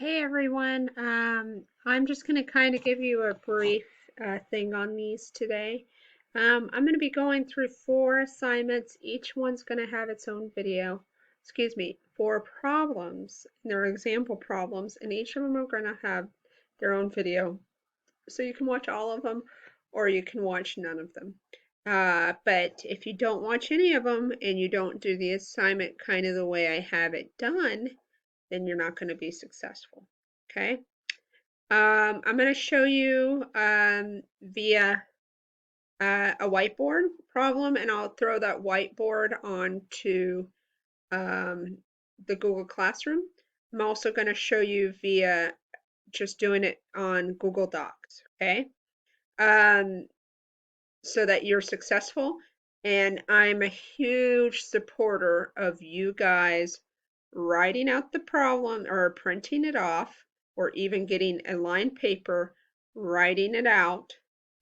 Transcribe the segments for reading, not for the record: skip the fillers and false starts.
Hey everyone, I'm just going to kind of give you a brief thing on these today. I'm going to be going through 4 assignments. Each one's going to have its own video. Excuse me, 4 problems. They're example problems, and each of them are going to have their own video. So you can watch all of them, or you can watch none of them. But if you don't watch any of them and you don't do the assignment kind of the way I have it done, then you're not going to be successful. Okay. I'm going to show you via a whiteboard problem, and I'll throw that whiteboard onto um, the Google Classroom. I'm also going to show you via just doing it on Google Docs. Okay. Um, so that you're successful. And I'm a huge supporter of you guys writing out the problem or printing it off or even getting a lined paper, writing it out,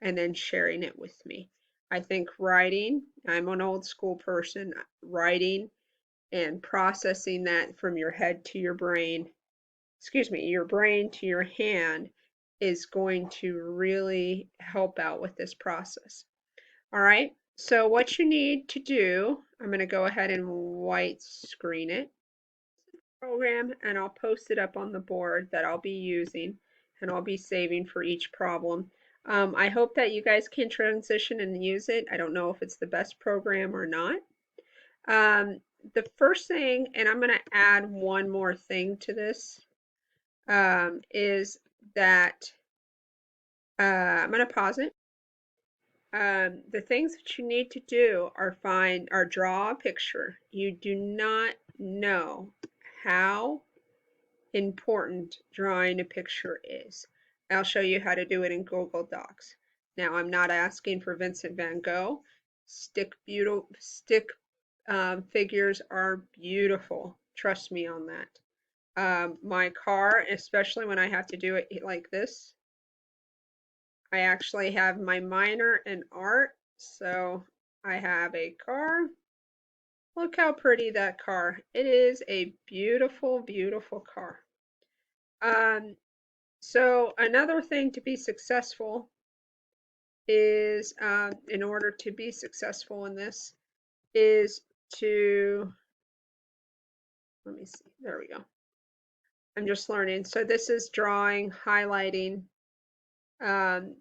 and then sharing it with me. I think writing, I'm an old school person, writing and processing that from your head to your brain, excuse me, your brain to your hand is going to really help out with this process. All right, so what you need to do, I'm going to go ahead and white screen it program, and I'll post it up on the board that I'll be using and I'll be saving for each problem. I hope that you guys can transition and use it. I don't know if it's the best program or not. The first thing, and I'm going to add one more thing to this, is that I'm going to pause it. The things that you need to do are draw a picture. You do not know how important drawing a picture is. I'll show you how to do it in Google Docs. Now, I'm not asking for Vincent van Gogh. Stick figures are beautiful. Trust me on that. My car, especially when I have to do it like this, I actually have my minor in art, so I have a car. Look how pretty that car. It is a beautiful, beautiful car. So another thing to be successful is, in order to be successful in this, is to, let me see, there we go. I'm just learning. So this is drawing, highlighting.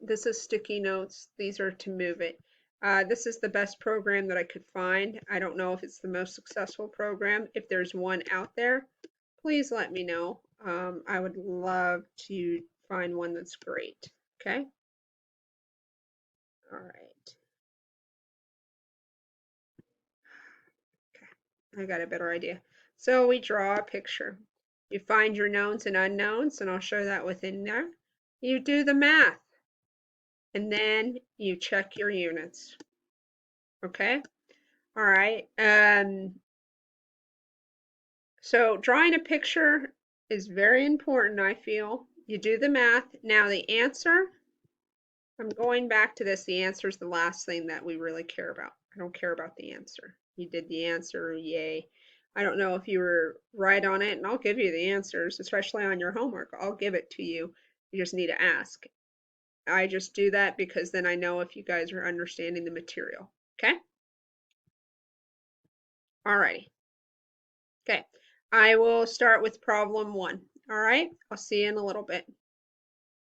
This is sticky notes. These are to move it. This is the best program that I could find. I don't know if it's the most successful program. If there's one out there, please let me know. I would love to find one that's great. Okay. All right. Okay. I got a better idea. So we draw a picture. You find your knowns and unknowns, and I'll show that within there. You do the math, and then you check your units. Okay. All right. So drawing a picture is very important, I feel. You do the math. Now the answer, I'm going back to this. The answer is the last thing that we really care about. I don't care about the answer. You did the answer, yay. I don't know if you were right on it, and I'll give you the answers, especially on your homework. I'll give it to you. You just need to ask. I just do that because then I know if you guys are understanding the material. Okay? Alrighty. Okay. I will start with problem 1. All right? I'll see you in a little bit.